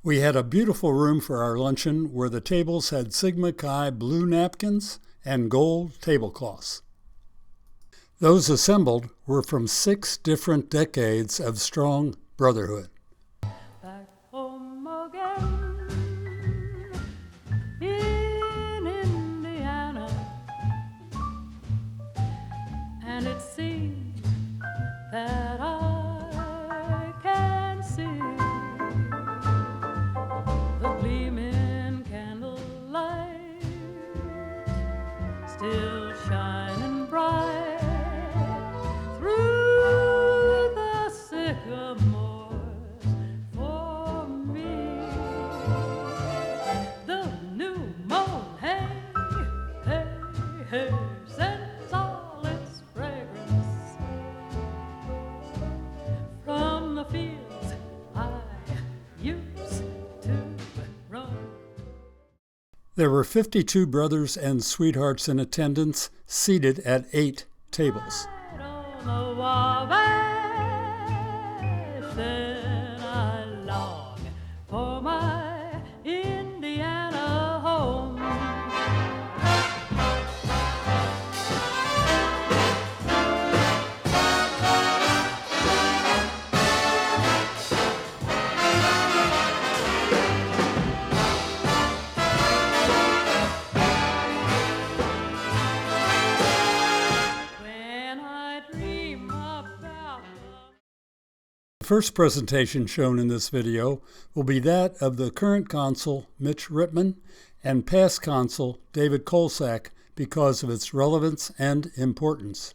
We had a beautiful room for our luncheon where the tables had Sigma Chi blue napkins and gold tablecloths. Those assembled were from 6 different decades of strong brotherhood. Back home again in Indiana, and it seems that I can see the gleaming candlelight still shining bright through the sycamores for me. The new moon, hey, hey, hey, sends all its fragrance from the fields I used to roam. There were 52 brothers and sweethearts in attendance, seated at 8 tables. On the Wabash, then I long for my Indiana home. When I dream about The first presentation shown in this video will be that of the current consul, Mitch Rittman, and past consul, David Kolsak, because of its relevance and importance.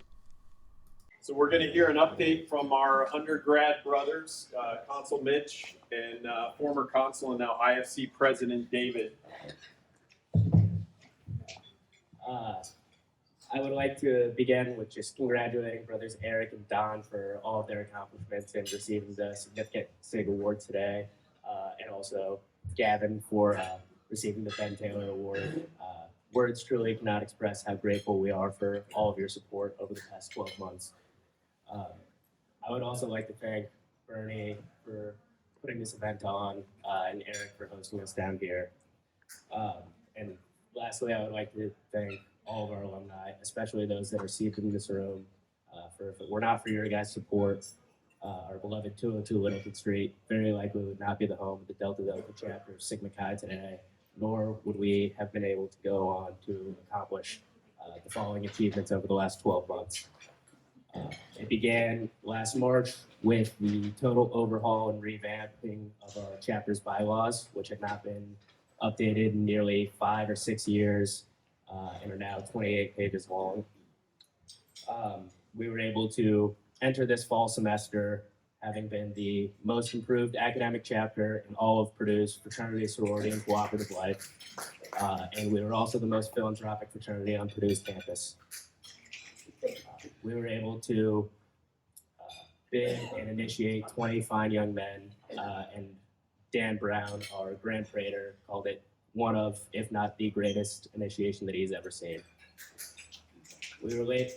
So we're going to hear an update from our undergrad brothers, Consul Mitch and former consul and now IFC President David. I would like to begin with just congratulating brothers Eric and Don for all of their accomplishments and receiving the significant SIG award today, and also Gavin for receiving the Ben Taylor Award. Words truly cannot express how grateful we are for all of your support over the past 12 months. I would also like to thank Bernie for putting this event on, and Eric for hosting us down here. And lastly, I would like to thank all of our alumni, especially those that are seated in this room. For if it were not for your guys' support, our beloved 202 Littleton Street very likely would not be the home of the Delta Delta chapter of Sigma Chi today, nor would we have been able to go on to accomplish the following achievements over the last 12 months. It began last March with the total overhaul and revamping of our chapter's bylaws, which had not been updated in nearly 5 or 6 years, and are now 28 pages long. We were able to enter this fall semester having been the most improved academic chapter in all of Purdue's fraternity, sorority, and cooperative life. And we were also the most philanthropic fraternity on Purdue's campus. We were able to bid and initiate 20 fine young men, and Dan Brown, our Grand Praetor, called it one of, if not the greatest initiation that he's ever seen. We were late.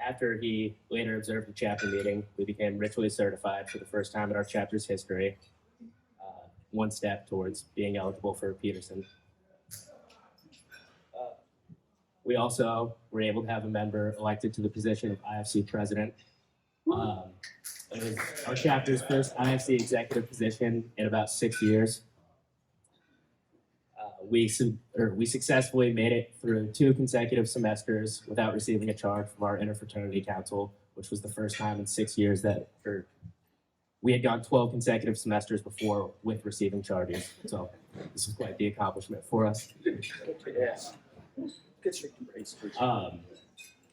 After he later observed the chapter meeting, we became ritually certified for the first time in our chapter's history, one step towards being eligible for Peterson. We also were able to have a member elected to the position of IFC president. It was our chapter's first IFC executive position in about 6 years. We successfully made it through 2 consecutive semesters without receiving a charge from our interfraternity council, which was the first time in 6 years that we had gone 12 consecutive semesters before with receiving charges. So this is quite the accomplishment for us.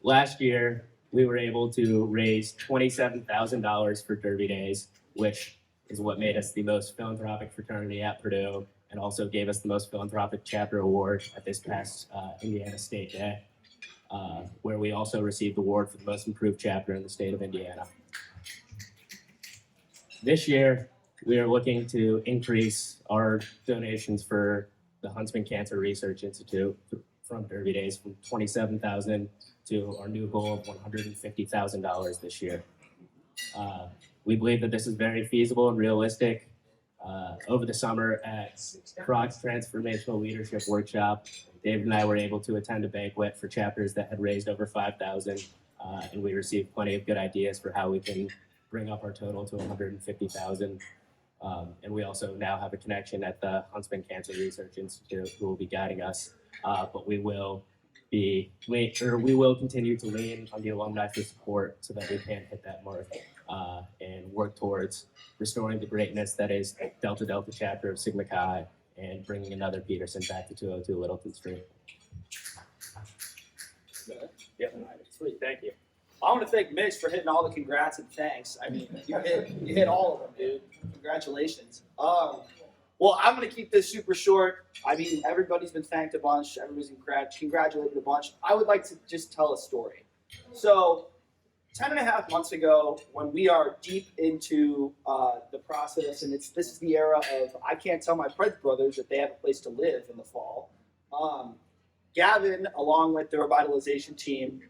Last year, we were able to raise $27,000 for Derby Days, which is what made us the most philanthropic fraternity at Purdue, and also gave us the most philanthropic chapter award at this past Indiana State Day, where we also received the award for the most improved chapter in the state of Indiana. This year, we are looking to increase our donations for the Huntsman Cancer Research Institute from Derby Days from $27,000 to our new goal of $150,000 this year. We believe that this is very feasible and realistic. Over the summer at Croc's Transformational Leadership Workshop, David and I were able to attend a banquet for chapters that had raised over $5,000, and we received plenty of good ideas for how we can bring up our total to $150,000. And we also now have a connection at the Huntsman Cancer Research Institute who will be guiding us. But we will continue to lean on the alumni for support so that we can hit that mark and work towards restoring the greatness that is Delta Delta chapter of Sigma Chi and bringing another Peterson back to 202 Littleton Street. Yeah, sweet, thank you. I want to thank Mitch for hitting all the congrats and thanks. I mean, you hit all of them, dude. Congratulations. Well, I'm going to keep this super short. I mean, everybody's been thanked a bunch. Everybody's been congratulated a bunch. I would like to just tell a story. So 10.5 months ago, when we are deep into the process, and this is the era of I can't tell my Pred brothers that they have a place to live in the fall. Gavin, along with the revitalization team,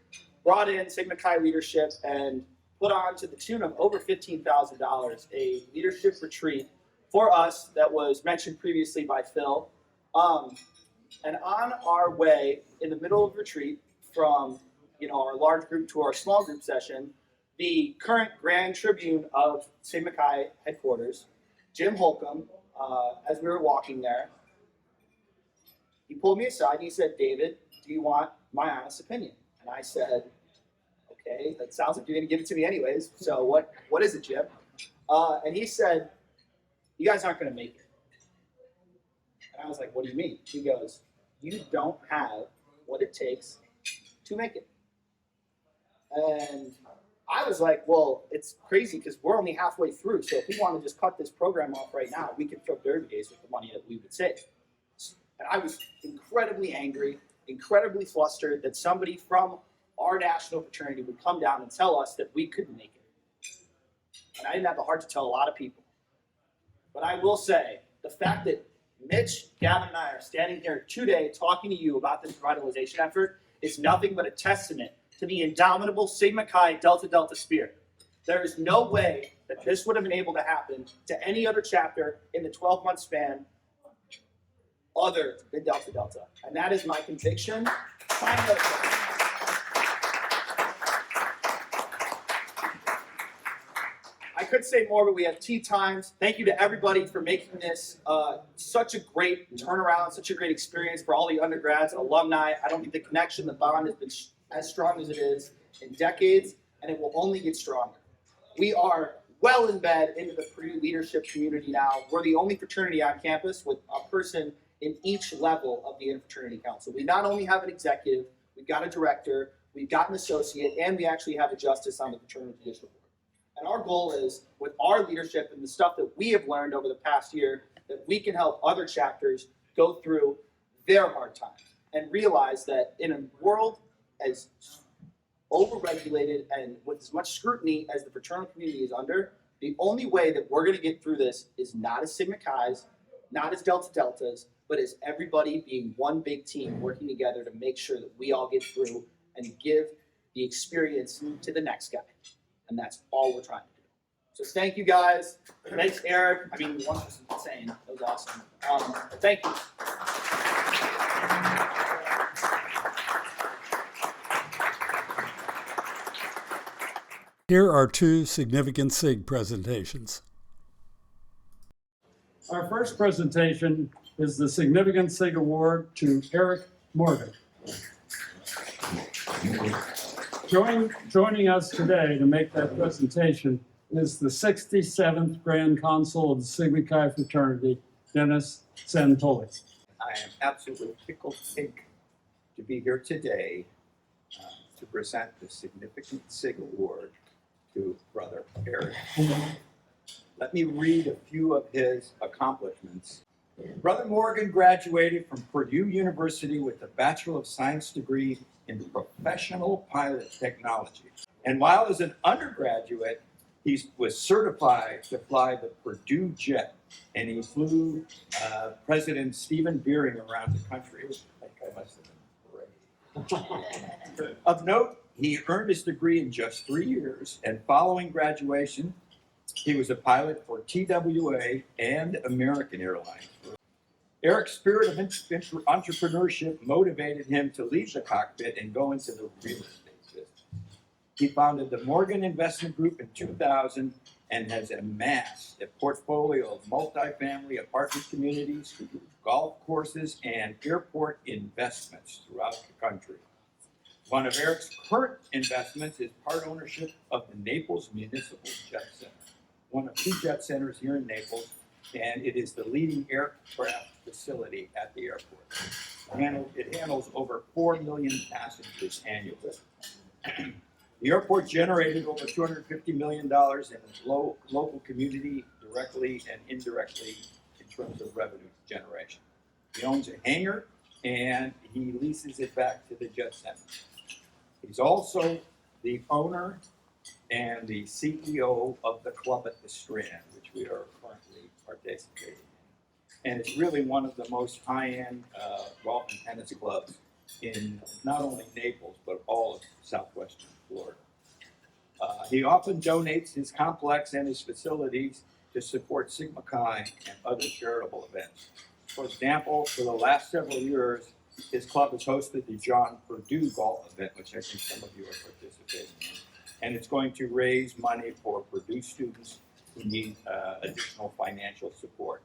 brought in Sigma Chi leadership and put on to the tune of over $15,000 a leadership retreat for us that was mentioned previously by Phil. And on our way in the middle of retreat from our large group to our small group session, the current Grand Tribune of Sigma Chi headquarters, Jim Holcomb, as we were walking there, he pulled me aside and he said, "David, do you want my honest opinion?" And I said, "Okay, that sounds like you're going to give it to me anyways. So what is it, Jim?" And he said, "You guys aren't going to make it." And I was like, "What do you mean?" He goes, "You don't have what it takes to make it." And I was like, "Well, it's crazy because we're only halfway through. So if we want to just cut this program off right now, we can throw derby days with the money that we would save." And I was incredibly angry, incredibly flustered that somebody from our national fraternity would come down and tell us that we couldn't make it. And I didn't have the heart to tell a lot of people. But I will say, the fact that Mitch, Gavin, and I are standing here today talking to you about this revitalization effort is nothing but a testament to the indomitable Sigma Chi Delta Delta spirit. There is no way that this would have been able to happen to any other chapter in the 12-month span other than Delta Delta. And that is my conviction. I could say more, but we have tea times. Thank you to everybody for making this such a great turnaround, such a great experience for all the undergrads and alumni. I don't think the connection, the bond has been as strong as it is in decades, and it will only get stronger. We are well in bed into the Purdue leadership community now. We're the only fraternity on campus with a person in each level of the Interfraternity Council. We not only have an executive, we've got a director, we've got an associate, and we actually have a justice on the fraternity judicial board. And our goal is, with our leadership and the stuff that we have learned over the past year, that we can help other chapters go through their hard times and realize that in a world as overregulated and with as much scrutiny as the fraternal community is under, the only way that we're going to get through this is not as Sigma Chi's, not as Delta Deltas, but as everybody being one big team working together to make sure that we all get through and give the experience to the next guy. And that's all we're trying to do. So thank you guys. Thanks, Eric. I mean, one was insane. That was awesome. Thank you. Here are two significant SIG presentations. Our first presentation is the Significant SIG Award to Eric Morgan. Joining us today to make that presentation is the 67th Grand Consul of the Sigma Chi Fraternity, Dennis Santoli. I am absolutely tickled pink to be here today to present the Significant SIG Award to Brother Eric. Let me read a few of his accomplishments. Brother Morgan graduated from Purdue University with a Bachelor of Science degree in professional pilot technology. And while as an undergraduate, he was certified to fly the Purdue jet, and he flew President Stephen Beering around the country. It was like I must have been great. Of note, he earned his degree in just 3 years, and following graduation, He was a pilot for TWA and American Airlines. Eric's spirit of entrepreneurship motivated him to leave the cockpit and go into the real estate business. He founded the Morgan Investment Group in 2000 and has amassed a portfolio of multifamily apartment communities, golf courses, and airport investments throughout the country. One of Eric's current investments is part ownership of the Naples Municipal Jet Center, one of 2 jet centers here in Naples, and it is the leading aircraft facility at the airport. It handles over 4 million passengers annually. The airport generated over $250 million in local community directly and indirectly in terms of revenue generation. He owns a hangar and he leases it back to the jet center. He's also the owner and the CEO of the club at the Strand, which we are currently participating in. And it's really one of the most high-end golf and tennis clubs in not only Naples, but all of southwestern Florida. He often donates his complex and his facilities to support Sigma Chi and other charitable events. For example, for the last several years, his club has hosted the John Purdue Golf event, which I think some of you are participating in. And it's going to raise money for Purdue students who need additional financial support.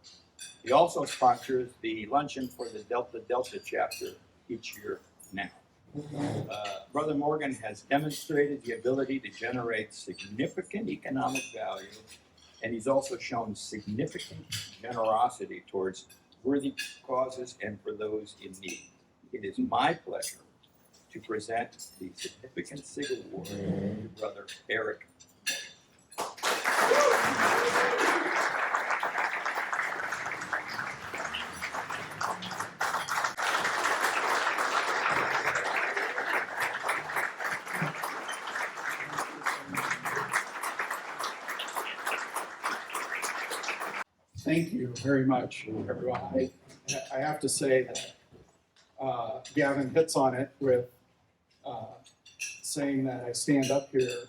He also sponsors the Luncheon for the Delta chapter each year now. Brother Morgan has demonstrated the ability to generate significant economic value, and he's also shown significant generosity towards worthy causes and for those in need. It is my pleasure to present the Significant SIG Award to Brother Eric Thank you very much, everyone. I have to say that Gavin hits on it with saying that I stand up here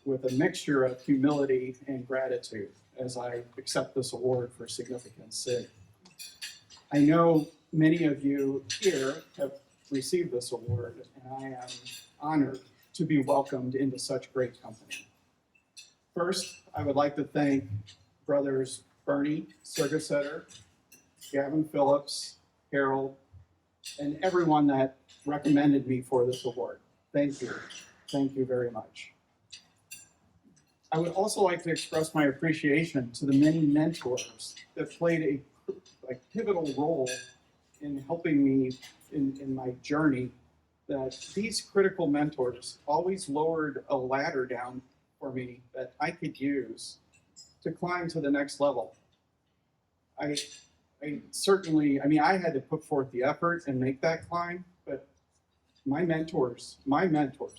with a mixture of humility and gratitude as I accept this award for Significant SIG. I know many of you here have received this award, and I am honored to be welcomed into such great company. First, I would like to thank brothers Bernie Sergesetter, Gavin Phillips, Harold, and everyone that recommended me for this award. Thank you. Thank you very much. I would also like to express my appreciation to the many mentors that played a pivotal role in helping me in my journey, that these critical mentors always lowered a ladder down for me that I could use to climb to the next level. I certainly, I had to put forth the effort and make that climb, but my mentors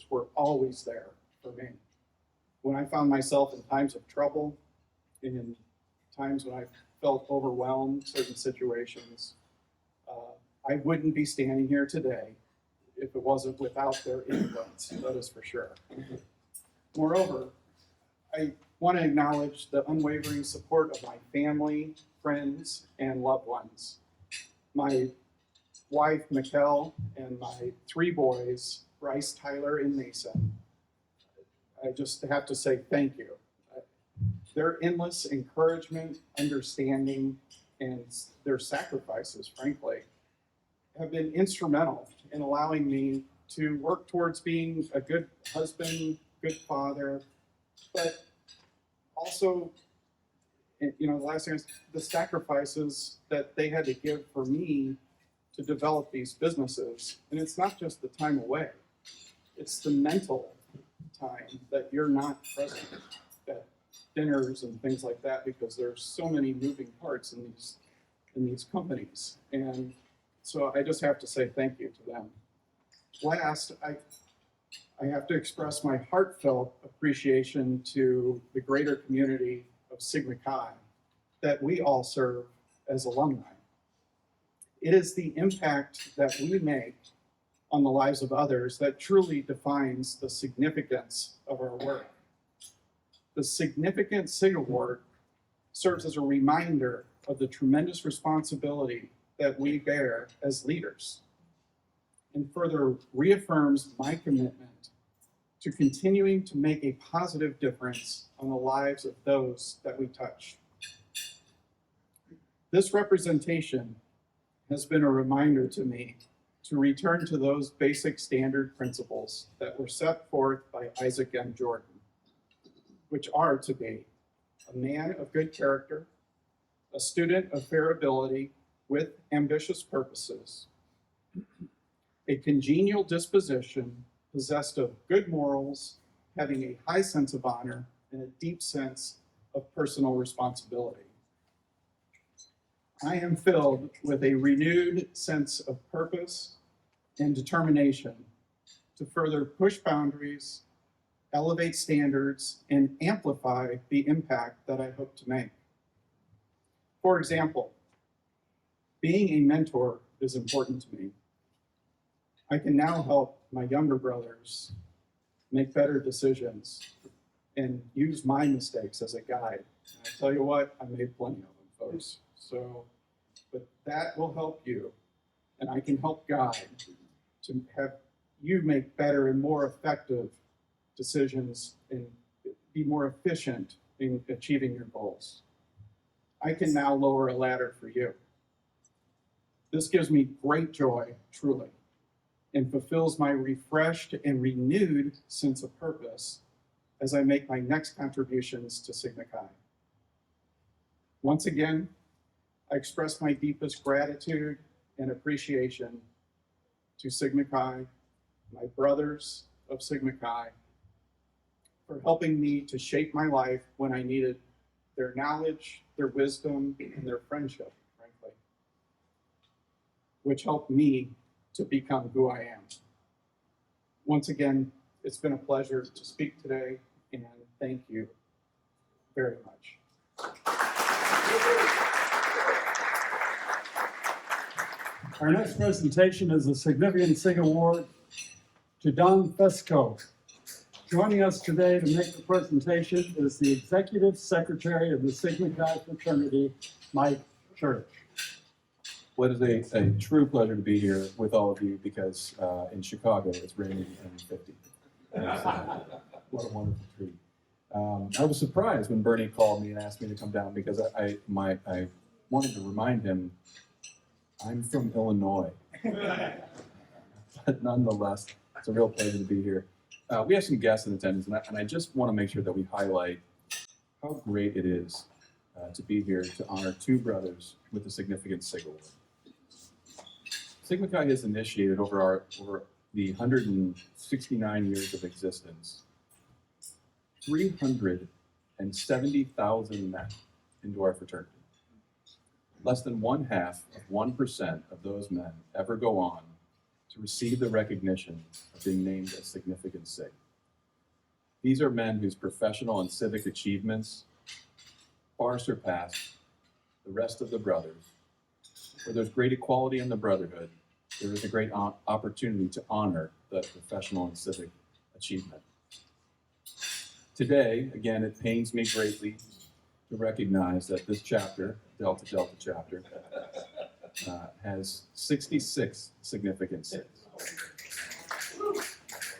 were always there for me. When I found myself in times of trouble, in times when I felt overwhelmed, certain situations, I wouldn't be standing here today if it wasn't without their influence, that is for sure. Moreover, I want to acknowledge the unwavering support of my family, friends, and loved ones. My wife, Mikkel, and my 3 boys, Bryce, Tyler, and Mason. I just have to say thank you. Their endless encouragement, understanding, and their sacrifices, frankly, have been instrumental in allowing me to work towards being a good husband, good father, but also, the last thing is the sacrifices that they had to give for me to develop these businesses. And it's not just the time away, it's the mental time that you're not present at dinners and things like that, because there's so many moving parts in these companies. And so I just have to say thank you to them. Last, I have to express my heartfelt appreciation to the greater community of Sigma Chi that we all serve as alumni. It is the impact that we make on the lives of others that truly defines the significance of our work. The Significant SIG Award serves as a reminder of the tremendous responsibility that we bear as leaders and further reaffirms my commitment to continuing to make a positive difference on the lives of those that we touch. This representation has been a reminder to me to return to those basic standard principles that were set forth by Isaac M. Jordan, which are to be a man of good character, a student of fair ability with ambitious purposes, a congenial disposition possessed of good morals, having a high sense of honor and a deep sense of personal responsibility. I am filled with a renewed sense of purpose and determination to further push boundaries, elevate standards, and amplify the impact that I hope to make. For example, being a mentor is important to me. I can now help my younger brothers make better decisions and use my mistakes as a guide. And I tell you what, I made plenty of them, folks. So, but that will help you, and I can help guide to have you make better and more effective decisions and be more efficient in achieving your goals. I can now lower a ladder for you. This gives me great joy, truly, and fulfills my refreshed and renewed sense of purpose as I make my next contributions to Sigma Chi. Once again, I express my deepest gratitude and appreciation to Sigma Chi, my brothers of Sigma Chi, for helping me to shape my life when I needed their knowledge, their wisdom, and their friendship, frankly, which helped me to become who I am. Once again, it's been a pleasure to speak today, and thank you very much. Our next presentation is the Significant SIG Award to Don Fesco. Joining us today to make the presentation is the Executive Secretary of the Sigma Chi fraternity, Mike Church. Well, it is a true pleasure to be here with all of you because in Chicago it's raining and 50. What a wonderful treat. I was surprised when Bernie called me and asked me to come down because I wanted to remind him I'm from Illinois. But nonetheless, it's a real pleasure to be here. We have some guests in attendance, and I just want to make sure that we highlight how great it is to be here to honor two brothers with a significant SIG Award. Sigma Chi has initiated over the 169 years of existence 370,000 men into our fraternity. Less than 0.5% of those men ever go on to receive the recognition of being named a significant SIG. These are men whose professional and civic achievements far surpass the rest of the brothers. Where there's great equality in the brotherhood, there is a great opportunity to honor the professional and civic achievement. Today, again, it pains me greatly to recognize that this chapter, Delta Delta chapter, has 66 significant SIGs,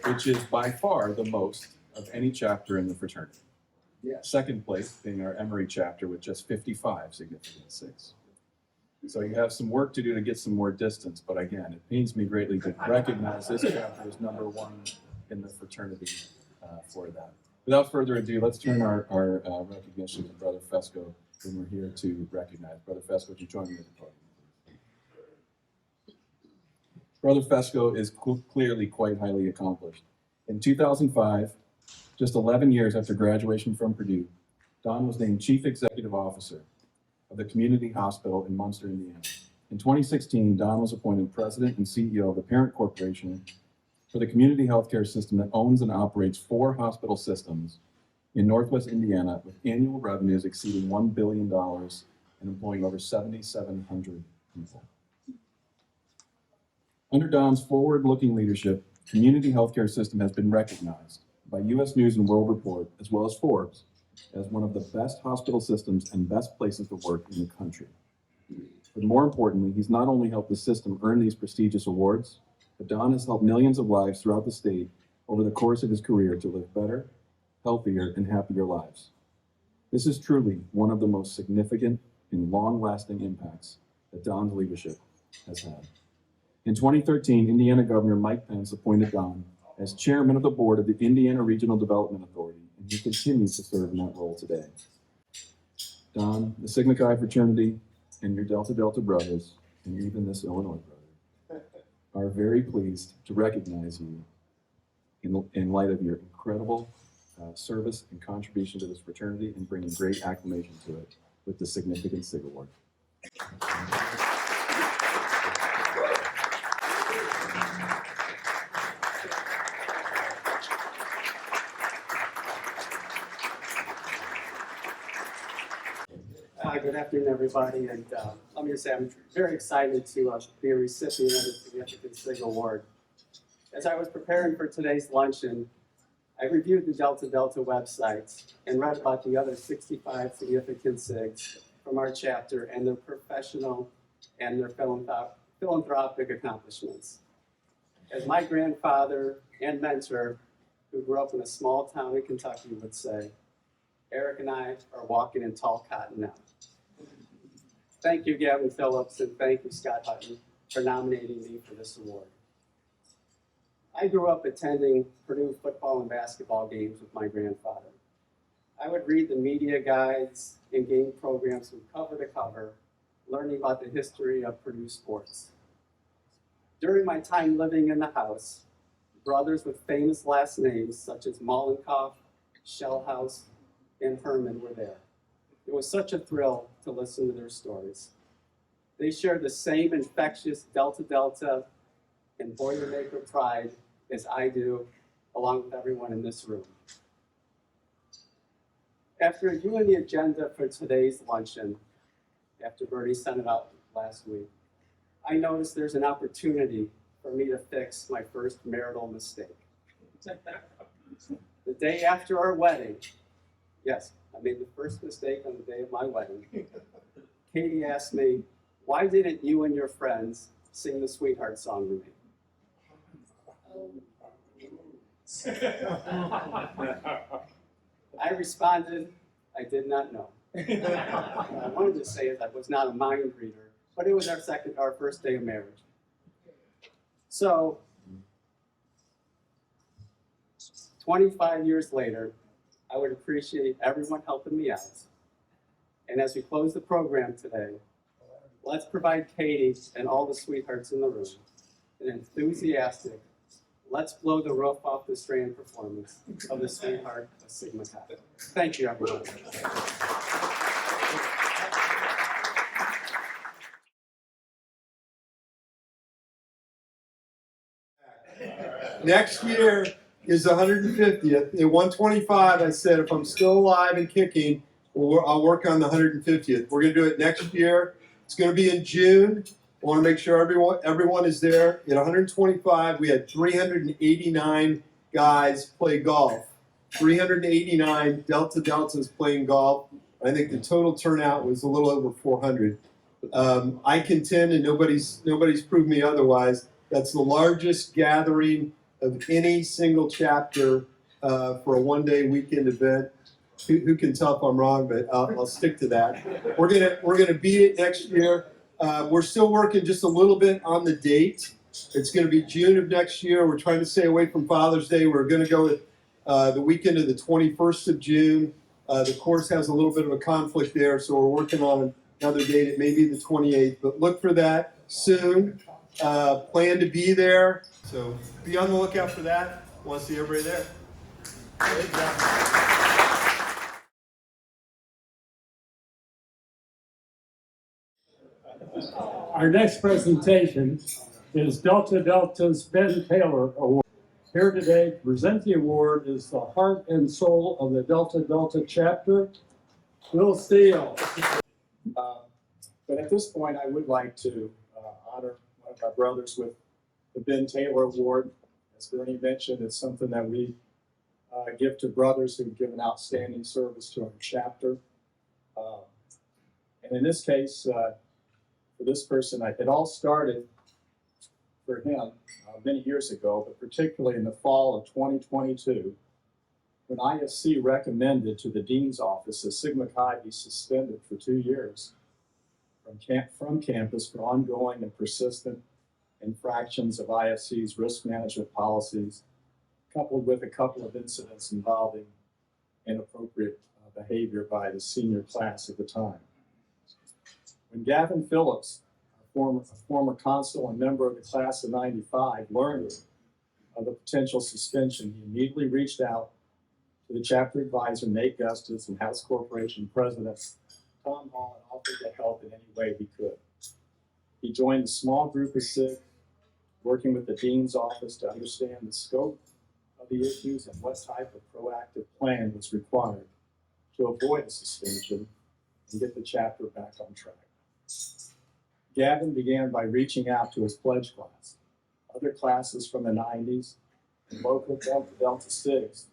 which is by far the most of any chapter in the fraternity. Second place being our Emory chapter with just 55 significant SIGs. So you have some work to do to get some more distance, but again, it pains me greatly to recognize this chapter as number one in the fraternity for that. Without further ado, let's turn our recognition to Brother Fesco, whom we're here to recognize. Brother Fesco, would you join me at the podium? Brother Fesco is clearly quite highly accomplished. In 2005, just 11 years after graduation from Purdue, Don was named Chief Executive Officer of the Community Hospital in Munster, Indiana. In 2016, Don was appointed President and CEO of the parent corporation for the community healthcare system that owns and operates 4 hospital systems in Northwest Indiana with annual revenues exceeding $1 billion and employing over 7,700 people. Under Don's forward-looking leadership, the community healthcare system has been recognized by U.S. News and World Report, as well as Forbes, as one of the best hospital systems and best places to work in the country. But more importantly, he's not only helped the system earn these prestigious awards, but Don has helped millions of lives throughout the state over the course of his career to live better, healthier, and happier lives. This is truly one of the most significant and long-lasting impacts that Don's leadership has had. In 2013, Indiana Governor Mike Pence appointed Don as chairman of the board of the Indiana Regional Development Authority, and he continues to serve in that role today. Don, the Sigma Chi fraternity, and your Delta Delta brothers, and even this Illinois brother, are very pleased to recognize you in light of your incredible service and contribution to this fraternity and bringing great acclamation to it with the significant SIG Award. Good afternoon, everybody, and let me just say I'm very excited to be a recipient of the Significant SIG Award. As I was preparing for today's luncheon, I reviewed the Delta Delta website and read about the other 65 significant SIGs from our chapter and their professional and their philanthropic accomplishments. As my grandfather and mentor, who grew up in a small town in Kentucky, would say, Eric and I are walking in tall cotton now. Thank you, Gavin Phillips, and thank you, Scott Hutton, for nominating me for this award. I grew up attending Purdue football and basketball games with my grandfather. I would read the media guides and game programs from cover to cover, learning about the history of Purdue sports. During my time living in the house, brothers with famous last names such as Mollenkoff, Shellhouse, and Herman were there. It was such a thrill to listen to their stories. They shared the same infectious Delta Delta and Boilermaker pride as I do, along with everyone in this room. After reviewing the agenda for today's luncheon, after Bernie sent it out last week, I noticed there's an opportunity for me to fix my first marital mistake. The day after our wedding, yes, I made the first mistake on the day of my wedding. Katie asked me, why didn't you and your friends sing the Sweetheart song to me? I responded, I did not know. What I wanted to say is I was not a mind reader, but it was our first day of marriage. So, 25 years later, I would appreciate everyone helping me out. And as we close the program today, let's provide Katie and all the sweethearts in the room an enthusiastic, let's blow the roof off the Strand performance of the Sweetheart of Sigma Chi. Thank you, everyone. Next year is the 150th. At 125, I said if I'm still alive and kicking, I'll work on the 150th. We're going to do it next year. It's going to be in June. I want to make sure everyone is there. At 125, we had 389 guys play golf. 389 Delta Deltas playing golf. I think the total turnout was a little over 400. I contend, and nobody's proved me otherwise, that's the largest gathering of any single chapter for a one-day weekend event. Who can tell if I'm wrong, but I'll stick to that. We're gonna beat it next year. We're still working just a little bit on the date. It's gonna be June of next year. We're trying to stay away from Father's Day. We're gonna go with the weekend of the 21st of June. The course has a little bit of a conflict there, so we're working on another date. It may be the 28th, but look for that soon. Plan to be there, so be on the lookout for that. Want to see everybody there. Great job. Our next presentation is Delta Delta's Ben Taylor Award. Here today to present the award is the heart and soul of the Delta Delta chapter, Will Steele. But at this point, I would like to honor one of our brothers with the Ben Taylor Award. As Bernie mentioned, it's something that we give to brothers who've given outstanding service to our chapter. And in this case, for this person, it all started for him many years ago, but particularly in the fall of 2022, when IFC recommended to the dean's office that Sigma Chi be suspended for 2 years from campus for ongoing and persistent infractions of IFC's risk management policies, coupled with a couple of incidents involving inappropriate behavior by the senior class at the time. When Gavin Phillips, a former consul and member of the class of '95, learned of the potential suspension, he immediately reached out to the chapter advisor, Nate Gustis, and House Corporation President Tom Hall, and offered to help in any way he could. He joined a small group of SIG, working with the dean's office to understand the scope of the issues and what type of proactive plan was required to avoid a suspension and get the chapter back on track. Gavin began by reaching out to his pledge class, other classes from the '90s, and local Delta SIGs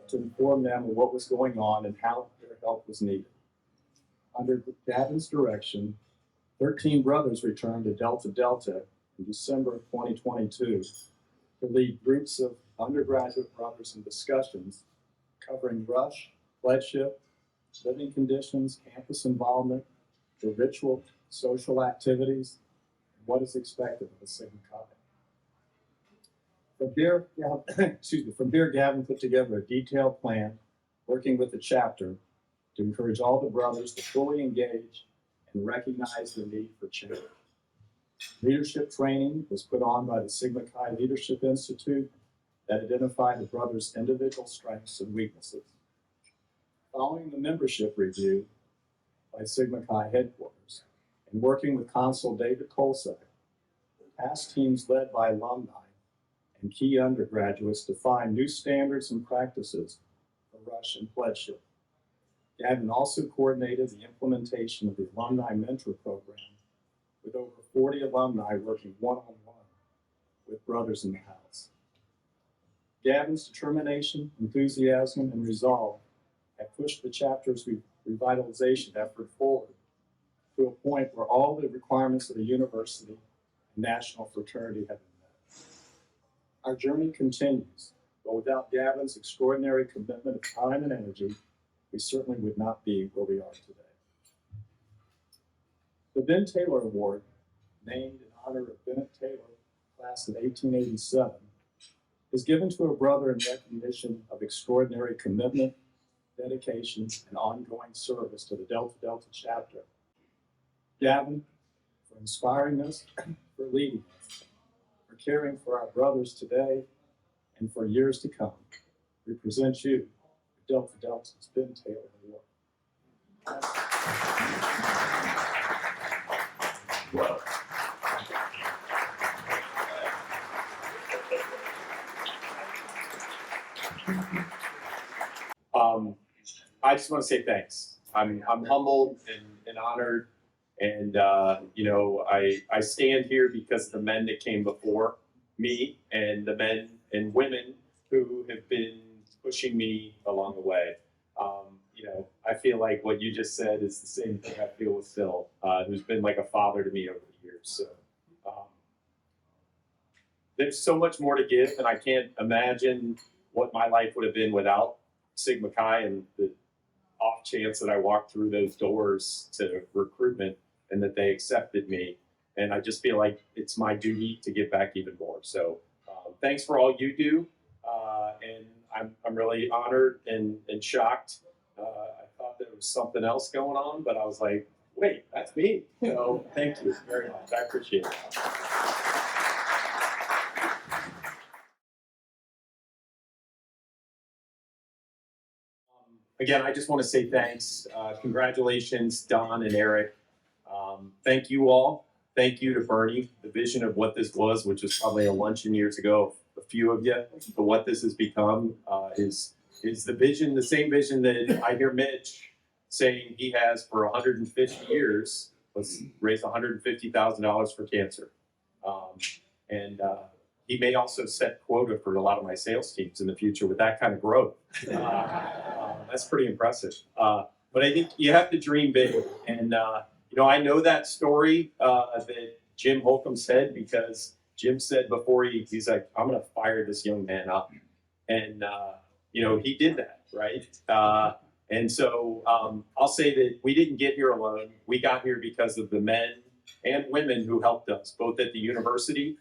to inform them of what was going on and how their help was needed. Under Gavin's direction, 13 brothers returned to Delta Delta in December of 2022 to lead groups of undergraduate brothers in discussions covering rush, pledgeship, living conditions, campus involvement, the ritual, social activities, and what is expected of a Sigma Chi. From here, Gavin put together a detailed plan, working with the chapter to encourage all the brothers to fully engage and recognize the need for change. Leadership training was put on by the Sigma Chi Leadership Institute that identified the brothers' individual strengths and weaknesses. Following the membership review by Sigma Chi headquarters and working with Consul David Kolsak, task teams led by alumni and key undergraduates defined new standards and practices for rush and pledgeship. Gavin also coordinated the implementation of the Alumni Mentor Program with over 40 alumni working one-on-one with brothers in the house. Gavin's determination, enthusiasm, and resolve have pushed the chapter's revitalization effort forward to a point where all the requirements of the university and national fraternity have been met. Our journey continues, but without Gavin's extraordinary commitment of time and energy, we certainly would not be where we are today. The Ben Taylor Award, named in honor of Bennett Taylor, class of 1887, is given to a brother in recognition of extraordinary commitment, dedication, and ongoing service to the Delta Delta chapter. Gavin, for inspiring us, for leading us, for caring for our brothers today, and for years to come, we present you the Delta Delta's Ben Taylor Award. I just want to say thanks. I'm humbled and honored, and I stand here because of the men that came before me and the men and women who have been pushing me along the way. I feel like what you just said is the same thing I feel with Phil, who's been like a father to me over the years. So there's so much more to give, and I can't imagine what my life would have been without Sigma Chi and the off chance that I walked through those doors to recruitment and that they accepted me. And I just feel like it's my duty to give back even more. So thanks for all you do. And I'm really honored and shocked. I thought there was something else going on, but I was like, wait, that's me. So thank you very much. I appreciate it. Again, I just want to say thanks. Congratulations, Don and Eric. Thank you all. Thank you to Bernie. The vision of what this was, which was probably a luncheon years ago, a few of you, but what this has become is the vision, the same vision that I hear Mitch saying he has for 150 years. Let's raise $150,000 for cancer. And he may also set quota for a lot of my sales teams in the future with that kind of growth. That's pretty impressive. But I think you have to dream big. And, I know that story that Jim Holcomb said, because Jim said before he's like, I'm going to fire this young man up. And, he did that, right? And so I'll say that we didn't get here alone. We got here because of the men and women who helped us, both at the university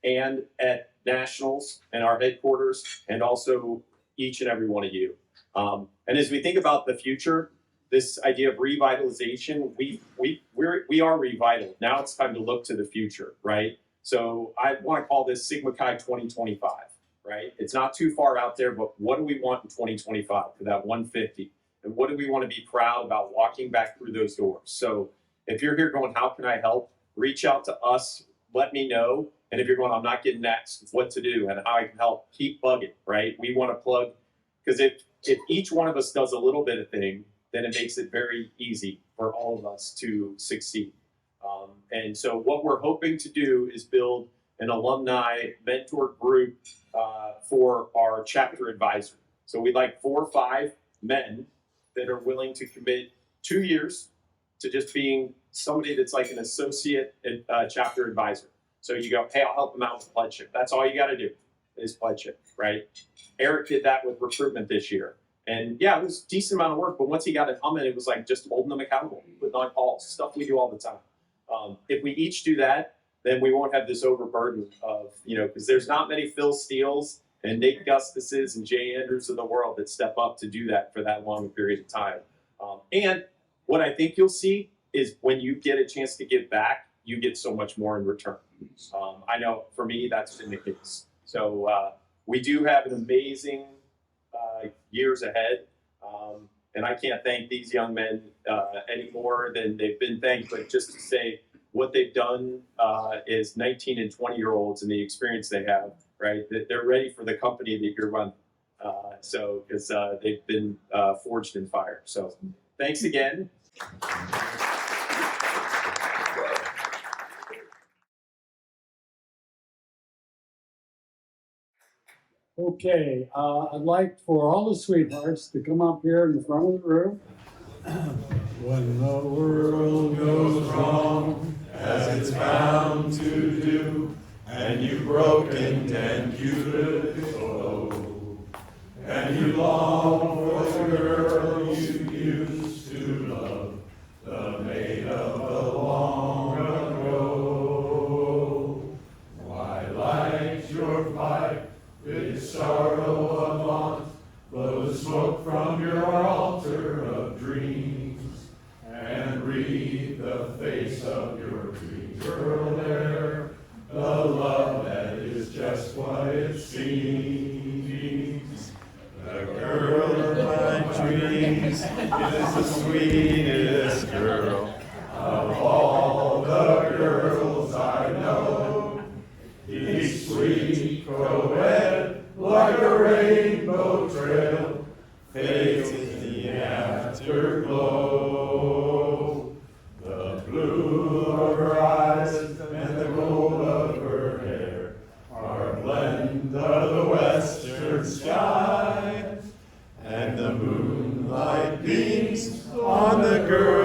and at Nationals and our headquarters, and also each and every one of you. And as we think about the future, this idea of revitalization, we are revital. Now it's time to look to the future, right? So I want to call this Sigma Chi 2025, right? It's not too far out there, but what do we want in 2025 for that 150? And what do we want to be proud about walking back through those doors? So if you're here going, how can I help? Reach out to us, let me know. And if you're going, I'm not getting asked what to do and how I can help, keep bugging, right? We want to plug, because if each one of us does a little bit of thing, then it makes it very easy for all of us to succeed. And so what we're hoping to do is build an alumni mentor group for our chapter advisor. So we'd like 4 or 5 men that are willing to commit 2 years to just being somebody that's like an associate chapter advisor. So you go, hey, I'll help them out with pledgeship. That's all you got to do is pledgeship, right? Eric did that with recruitment this year. And yeah, it was a decent amount of work, but once he got it humming, it was like just holding them accountable, putting on calls, stuff we do all the time. If we each do that, then we won't have this overburden of, because there's not many Phil Steeles and Nate Gustuses and Jay Andrews of the world that step up to do that for that long period of time. And what I think you'll see is when you get a chance to give back, you get so much more in return. I know for me, that's been the case. So we do have an amazing years ahead. And I can't thank these young men any more than they've been thanked, but just to say what they've done is 19 and 20-year-olds and the experience they have, right? That they're ready for the company that you're running. So, because they've been forged in fire. So thanks again. Okay, I'd like for all the sweethearts to come up here in the front of the room. When the world goes wrong, as it's bound to do, and you've broken and beautiful, and you long for the girl you used to love, the maid of the long ago. Why light your pipe with sorrow avant, blow the smoke from your altar of dreams, and read the face of your dream girl there, the love that is just what it seems. The girl of my dreams is the sweetest girl of all the girls I know. He's sweet, co-ed, like a rainbow trail, fades in the afterglow. The blue of her eyes and the gold of her hair are a blend of the western sky, and the moonlight beams on the girl